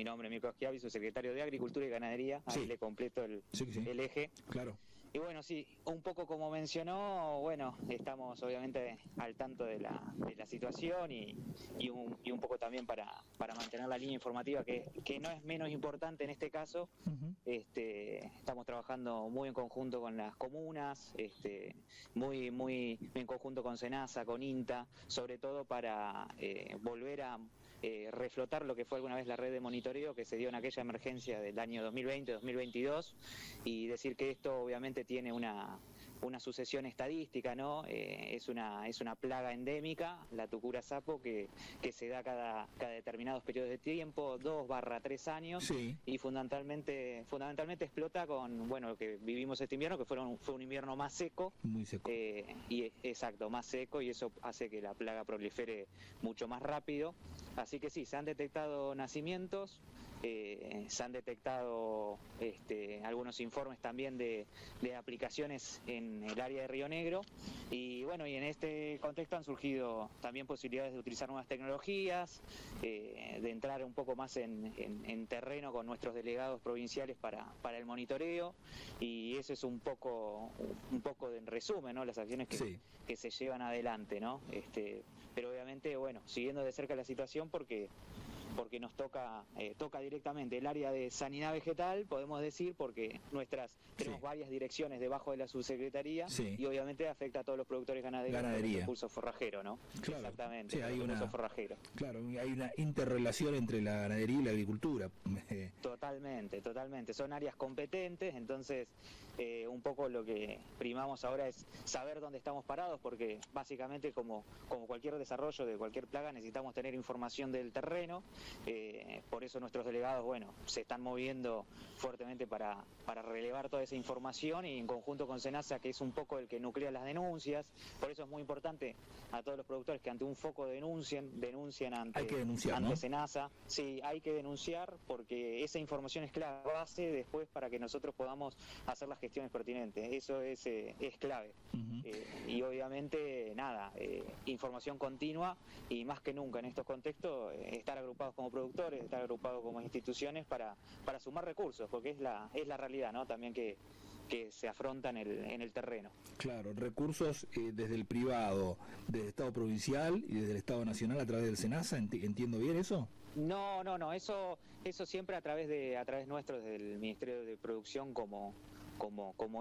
mi nombre es Mirko Schiavi, soy secretario de Agricultura y Ganadería, ahí le completo el eje. Claro. Y bueno, sí, un poco como mencionó, bueno, estamos obviamente al tanto de la situación y un poco también para mantener la línea informativa que no es menos importante en este caso. Estamos trabajando muy en conjunto con las comunas, muy en conjunto con SENASA, con INTA, sobre todo para volver a reflotar lo que fue alguna vez la red de monitoreo que se dio en aquella emergencia del año 2020-2022 y decir que esto obviamente tiene una sucesión estadística, ¿no? Es una plaga endémica, la tucura sapo, que se da cada determinados periodos de tiempo, 2/3 años, y fundamentalmente explota con, bueno, lo que vivimos este invierno, que fue un invierno más seco. Muy seco. Más seco, y eso hace que la plaga prolifere mucho más rápido. Así que sí, se han detectado nacimientos, se han detectado algunos informes también de aplicaciones en el área de Río Negro, y bueno, y en este contexto han surgido también posibilidades de utilizar nuevas tecnologías, de entrar un poco más en terreno con nuestros delegados provinciales para el monitoreo, y eso es un poco en resumen, ¿no? Las acciones que se llevan adelante, ¿no? Pero obviamente, bueno, siguiendo de cerca la situación porque nos toca directamente el área de sanidad vegetal, podemos decir, porque tenemos varias direcciones debajo de la subsecretaría, y obviamente afecta a todos los productores ganaderos del recurso forrajero, ¿no? Claro. Exactamente, Sí, hay recurso forrajero. Claro, hay una interrelación entre la ganadería y la agricultura. Totalmente, son áreas competentes, entonces un poco lo que primamos ahora es saber dónde estamos parados, porque básicamente como cualquier desarrollo de cualquier plaga necesitamos tener información del terreno. Por eso nuestros delegados, bueno, se están moviendo fuertemente para relevar toda esa información, y en conjunto con SENASA, que es un poco el que nuclea las denuncias. Por eso es muy importante a todos los productores que ante un foco denuncien ante SENASA. Sí, hay que denunciar, porque esa información es clave base después para que nosotros podamos hacer las gestiones pertinentes. Eso es clave. Y obviamente, información continua, y más que nunca en estos contextos, estar agrupados como productores, estar agrupados como instituciones para sumar recursos, porque es la realidad, ¿no? También que se afrontan en el terreno. Claro, recursos desde el privado, desde el Estado provincial y desde el Estado nacional a través del SENASA, ¿entiendo bien eso? No, eso siempre a través nuestro, desde el Ministerio de Producción como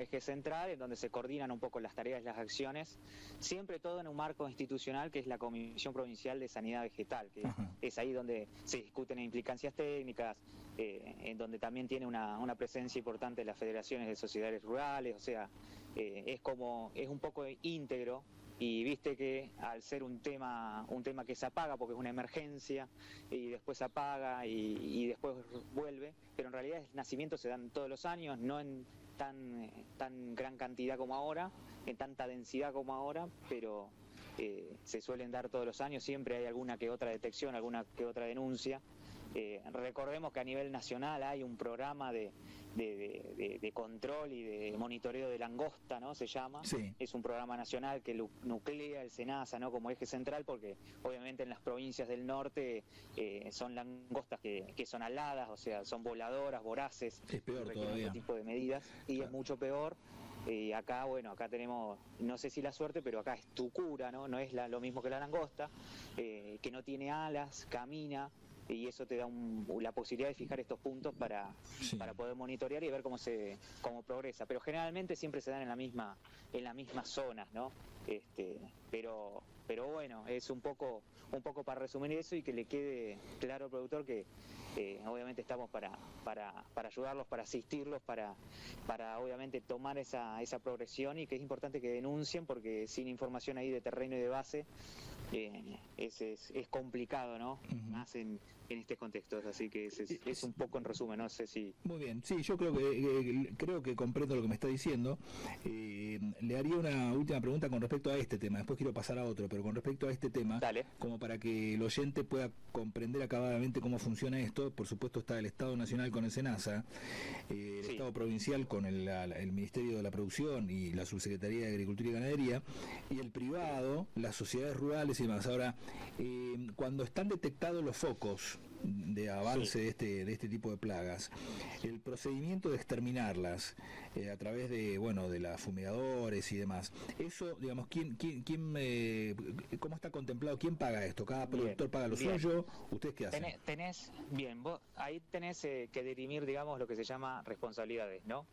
eje central, en donde se coordinan un poco las tareas y las acciones, siempre todo en un marco institucional que es la Comisión Provincial de Sanidad Vegetal, que es ahí donde se discuten implicancias técnicas, en donde también tiene una presencia importante las federaciones de sociedades rurales, o sea, es un poco íntegro. Y viste que al ser un tema que se apaga porque es una emergencia, y después se apaga y después vuelve, pero en realidad el nacimiento se dan todos los años, no en tan gran cantidad como ahora, en tanta densidad como ahora, pero se suelen dar todos los años, siempre hay alguna que otra detección, alguna que otra denuncia. Recordemos que a nivel nacional hay un programa de control y de monitoreo de langosta, ¿no? Se llama. Es un programa nacional que nuclea el SENASA, ¿no? Como eje central, porque obviamente en las provincias del norte son langostas que son aladas, o sea, son voladoras, voraces. Es peor todavía. Otro tipo de medidas, y es mucho peor. Y acá tenemos, no sé si la suerte, pero acá es tucura, ¿no? No es lo mismo que la langosta, que no tiene alas, camina, y eso te da la posibilidad de fijar estos puntos para poder monitorear y ver cómo progresa. Pero generalmente siempre se dan en las mismas zonas, ¿no? Pero bueno, es un poco para resumir eso y que le quede claro al productor que obviamente estamos para ayudarlos, para asistirlos, para obviamente tomar esa progresión, y que es importante que denuncien, porque sin información ahí de terreno y de base es complicado, ¿no? Más en este contexto, así que es un poco en resumen, no sé si... Muy bien, sí, yo creo que comprendo lo que me está diciendo. Le haría una última pregunta con respecto a este tema, después quiero pasar a otro, pero con respecto a este tema, como para que el oyente pueda comprender acabadamente cómo funciona esto. Por supuesto está el Estado Nacional con el SENASA, el Estado Provincial con el Ministerio de la Producción y la Subsecretaría de Agricultura y Ganadería, y el privado, las sociedades rurales y demás. Ahora, cuando están detectados los focos, de avance de este tipo de plagas, el procedimiento de exterminarlas a través de los fumigadores y demás, eso, digamos, ¿cómo está contemplado? ¿Quién paga esto? ¿Cada productor paga lo suyo? ¿Ustedes qué hacen? Vos ahí tenés que dirimir, digamos, lo que se llama responsabilidades, ¿no?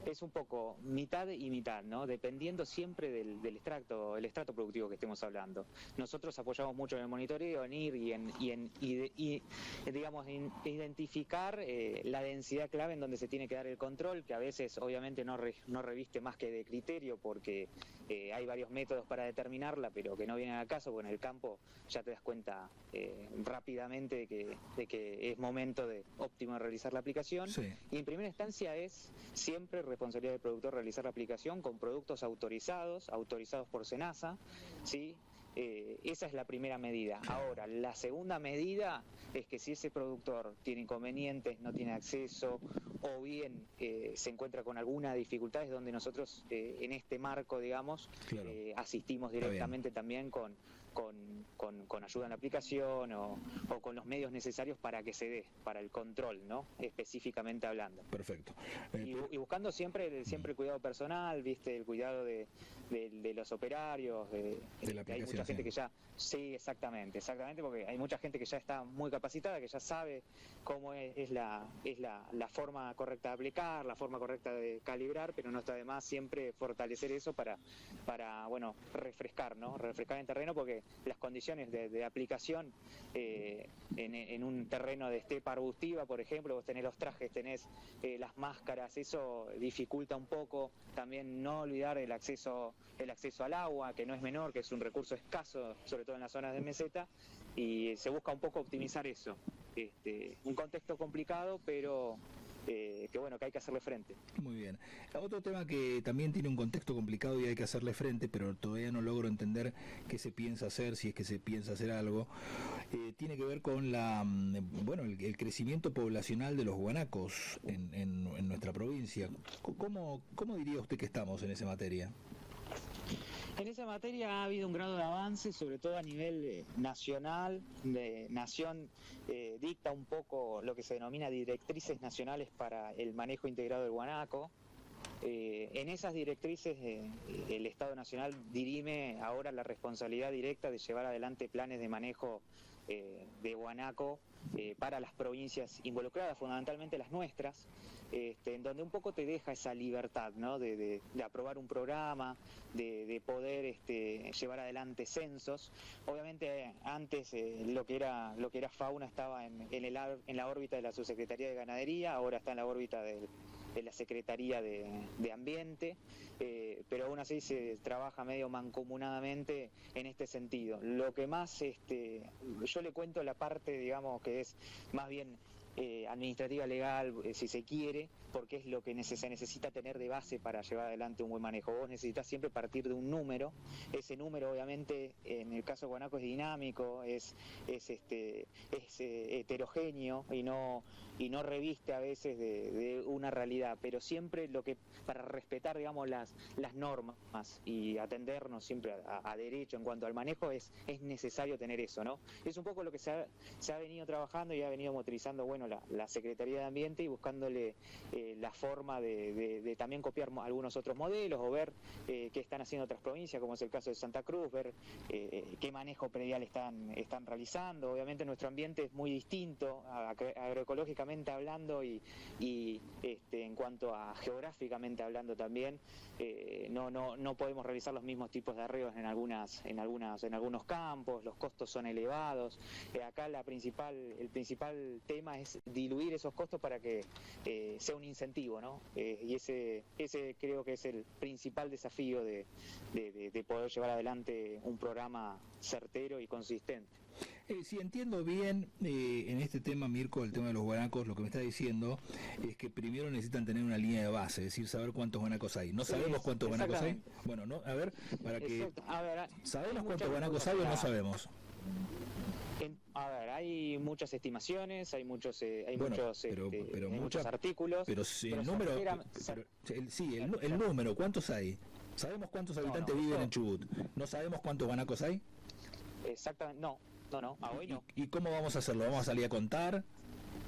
Es un poco mitad y mitad, ¿no? Dependiendo siempre del estrato productivo que estemos hablando. Nosotros apoyamos mucho en el monitoreo, en ir y identificar la densidad clave en donde se tiene que dar el control, que a veces obviamente no reviste más que de criterio, porque hay varios métodos para determinarla, pero que no vienen al caso, porque en el campo ya te das cuenta rápidamente de que es momento óptimo de realizar la aplicación. Sí. Y en primera instancia es siempre responsabilidad del productor realizar la aplicación con productos autorizados por SENASA, ¿sí? Esa es la primera medida. Ahora, la segunda medida es que si ese productor tiene inconvenientes, no tiene acceso, o bien se encuentra con alguna dificultad, es donde nosotros en este marco, digamos, claro, asistimos directamente también con ayuda en la aplicación o con los medios necesarios para que se dé, para el control, ¿no? Específicamente hablando. Perfecto. Y buscando siempre el cuidado personal, ¿viste? El cuidado de los operarios, de la aplicación, hay mucha gente que ya... Sí, exactamente, porque hay mucha gente que ya está muy capacitada, que ya sabe cómo es la forma correcta de aplicar, la forma correcta de calibrar, pero no está de más siempre fortalecer eso para refrescar, ¿no? Refrescar en terreno, porque las condiciones de aplicación en un terreno de estepa arbustiva, por ejemplo, vos tenés los trajes, tenés las máscaras, eso dificulta un poco. También no olvidar el acceso al agua, que no es menor, que es un recurso escaso, sobre todo en las zonas de meseta, y se busca un poco optimizar eso. Un contexto complicado, pero que hay que hacerle frente. Muy bien. Otro tema que también tiene un contexto complicado y hay que hacerle frente, pero todavía no logro entender qué se piensa hacer, si es que se piensa hacer algo, tiene que ver con el crecimiento poblacional de los guanacos en nuestra provincia. ¿Cómo diría usted que estamos en esa materia? En esa materia ha habido un grado de avance, sobre todo a nivel nacional. Nación dicta un poco lo que se denomina directrices nacionales para el manejo integrado del guanaco. En esas directrices el Estado Nacional dirime ahora la responsabilidad directa de llevar adelante planes de manejo de guanaco para las provincias involucradas, fundamentalmente las nuestras, en donde un poco te deja esa libertad, ¿no? de aprobar un programa, de poder llevar adelante censos. Obviamente antes lo que era fauna estaba en la órbita de la Subsecretaría de Ganadería, ahora está en la órbita de la Secretaría de Ambiente, pero aún así se trabaja medio mancomunadamente en este sentido. Lo que más, yo le cuento la parte, digamos, que es más bien administrativa, legal, si se quiere, porque es lo que se necesita tener de base para llevar adelante un buen manejo. Vos necesitas siempre partir de un número. Ese número, obviamente, en el caso de guanaco es dinámico, es heterogéneo y no reviste a veces de una realidad, pero siempre para respetar, digamos, las normas y atendernos siempre a derecho en cuanto al manejo, es necesario tener eso, ¿no? Es un poco lo que se ha venido trabajando y ha venido motorizando, la Secretaría de Ambiente, y buscándole la forma de también copiar algunos otros modelos o ver qué están haciendo otras provincias, como es el caso de Santa Cruz, ver qué manejo predial están realizando. Obviamente nuestro ambiente es muy distinto agroecológicamente hablando y en cuanto a geográficamente hablando también. No podemos realizar los mismos tipos de arreglos en algunos campos, los costos son elevados. Acá el principal tema es diluir esos costos para que sea un incentivo, ¿no? Y ese creo que es el principal desafío de poder llevar adelante un programa certero y consistente. Si entiendo bien, en este tema, Mirko, el tema de los guanacos, lo que me está diciendo es que primero necesitan tener una línea de base, es decir, saber cuántos guanacos hay. ¿No sabemos cuántos guanacos hay? Bueno, no, a ver, para que... ¿Sabemos cuántos guanacos hay o no sabemos? Hay muchas estimaciones, hay muchos artículos. Pero si el número, el número, ¿cuántos hay? ¿Sabemos cuántos habitantes viven en Chubut? ¿No sabemos cuántos guanacos hay? Exactamente, no. a hoy no. ¿Y cómo vamos a hacerlo? ¿Vamos a salir a contar?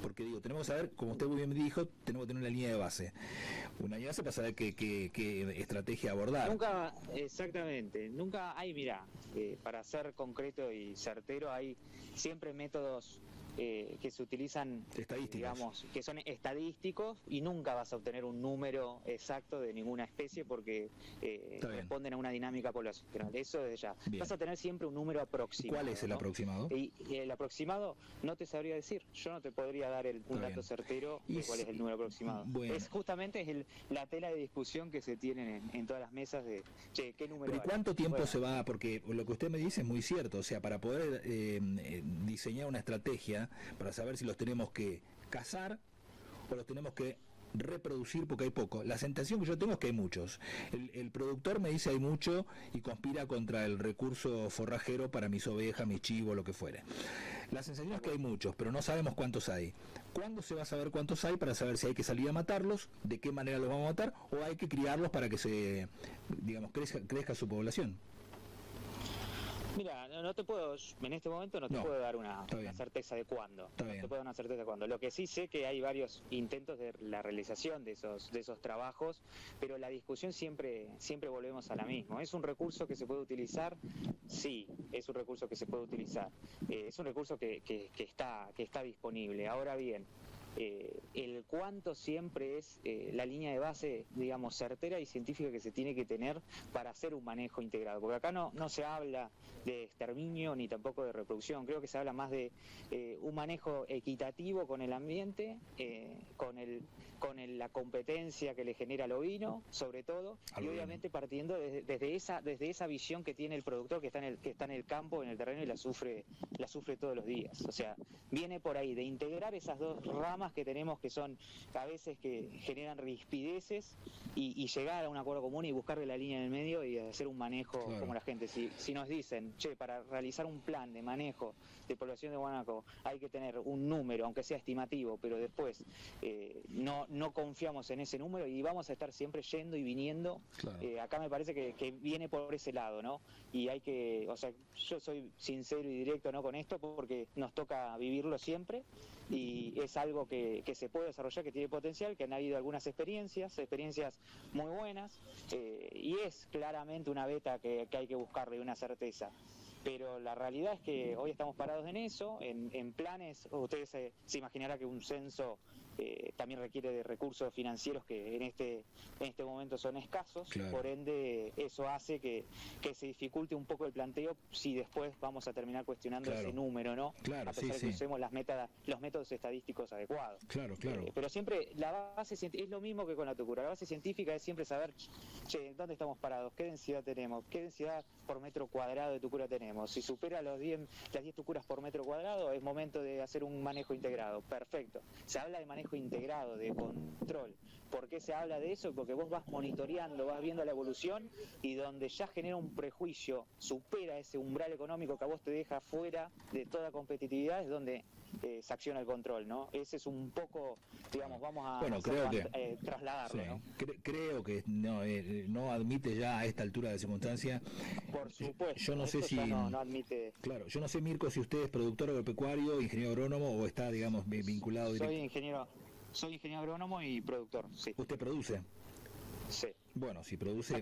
Porque digo, tenemos que saber, como usted muy bien me dijo, tenemos que tener una línea de base. Una línea de base para saber qué estrategia abordar. Exactamente, nunca hay, para ser concreto y certero, hay siempre métodos que se utilizan, digamos, que son estadísticos, y nunca vas a obtener un número exacto de ninguna especie porque responden a una dinámica poblacional. Eso desde ya. Bien. Vas a tener siempre un número aproximado. ¿Cuál es el aproximado? Y el aproximado no te sabría decir. Yo no te podría dar un dato certero de cuál es el número aproximado. Bueno. Justamente la tela de discusión que se tienen en todas las mesas de, ¿qué número? ¿Pero cuánto tiempo se va? Porque lo que usted me dice es muy cierto. O sea, para poder diseñar una estrategia, para saber si los tenemos que cazar o los tenemos que reproducir, porque hay poco. La sensación que yo tengo es que hay muchos. El productor me dice hay mucho y conspira contra el recurso forrajero para mis ovejas, mis chivos, lo que fuere. La sensación es que hay muchos, pero no sabemos cuántos hay. ¿Cuándo se va a saber cuántos hay para saber si hay que salir a matarlos, de qué manera los vamos a matar, o hay que criarlos para que crezca su población? Mira, no te puedo, en este momento no te puedo dar una certeza de cuándo. No te puedo dar una certeza de cuándo. Lo que sí sé que hay varios intentos de la realización de esos trabajos, pero la discusión siempre volvemos a la misma. ¿Es un recurso que se puede utilizar? Sí, es un recurso que se puede utilizar. Es un recurso que está disponible. Ahora bien, el cuánto siempre es la línea de base, digamos, certera y científica que se tiene que tener para hacer un manejo integrado, porque acá no se habla de exterminio ni tampoco de reproducción. Creo que se habla más de un manejo equitativo con el ambiente, con la competencia que le genera al ovino, sobre todo, y obviamente partiendo desde esa visión que tiene el productor que está en el campo, en el terreno, y la sufre todos los días. O sea, viene por ahí de integrar esas dos ramas que tenemos, que son a veces que generan rispideces, y llegar a un acuerdo común y buscarle la línea en el medio y hacer un manejo como la gente. Si nos dicen, para realizar un plan de manejo de población de guanaco hay que tener un número, aunque sea estimativo, pero después no confiamos en ese número y vamos a estar siempre yendo y viniendo. Acá me parece que viene por ese lado, ¿no? Y hay que, o sea, yo soy sincero y directo, ¿no?, con esto, porque nos toca vivirlo siempre, y es algo que se puede desarrollar, que tiene potencial, que han habido algunas experiencias muy buenas, y es claramente una beta que hay que buscarle, una certeza. Pero la realidad es que hoy estamos parados en eso, en planes. Ustedes se imaginará que un censo también requiere de recursos financieros que en este momento son escasos. Por ende eso hace que se dificulte un poco el planteo si después vamos a terminar cuestionando ese número, ¿no? A pesar de que usemos los métodos estadísticos adecuados. Pero siempre la base es lo mismo que con la tucura. La base científica es siempre saber, ¿dónde estamos parados? ¿Qué densidad tenemos? ¿Qué densidad por metro cuadrado de tucura tenemos? Si supera las 10 tucuras por metro cuadrado, es momento de hacer un manejo integrado. Perfecto. Se habla de manejo integrado, de control. ¿Por qué se habla de eso? Porque vos vas monitoreando, vas viendo la evolución, y donde ya genera un prejuicio, supera ese umbral económico que a vos te deja fuera de toda competitividad, es donde se acciona el control, ¿no? Ese es un poco, digamos, vamos a trasladarlo, ¿no? Creo que no admite ya a esta altura de circunstancia. Por supuesto. Yo no sé si no admite. Claro, yo no sé, Mirko, si usted es productor agropecuario, ingeniero agrónomo, o está, digamos, vinculado directo. Soy ingeniero agrónomo y productor, sí. ¿Usted produce? Sí. Bueno, si produce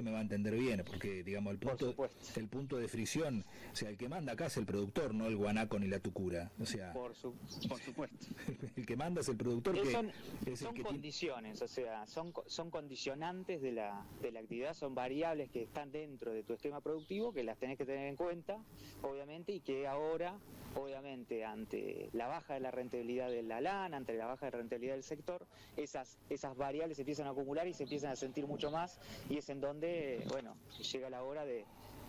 me va a entender bien, porque digamos el punto de fricción, o sea, el que manda acá es el productor, no el guanaco ni la tucura, o sea, por supuesto. El que manda es el productor, son condiciones, o sea, son condicionantes de la actividad, son variables que están dentro de tu esquema productivo, que las tenés que tener en cuenta, obviamente, y que ahora, obviamente, ante la baja de la rentabilidad de la lana, ante la baja de rentabilidad del sector, esas variables se empiezan a acumular y se empiezan a sentir mucho más, y es en donde, llega la hora de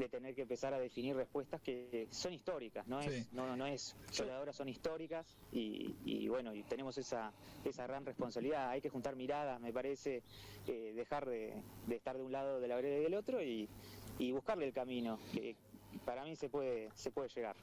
tener que empezar a definir respuestas que son históricas, no es solo ahora, son históricas, y tenemos esa gran responsabilidad. Hay que juntar miradas, me parece, dejar de estar de un lado de la vereda y del otro, y buscarle el camino, que para mí se puede llegar.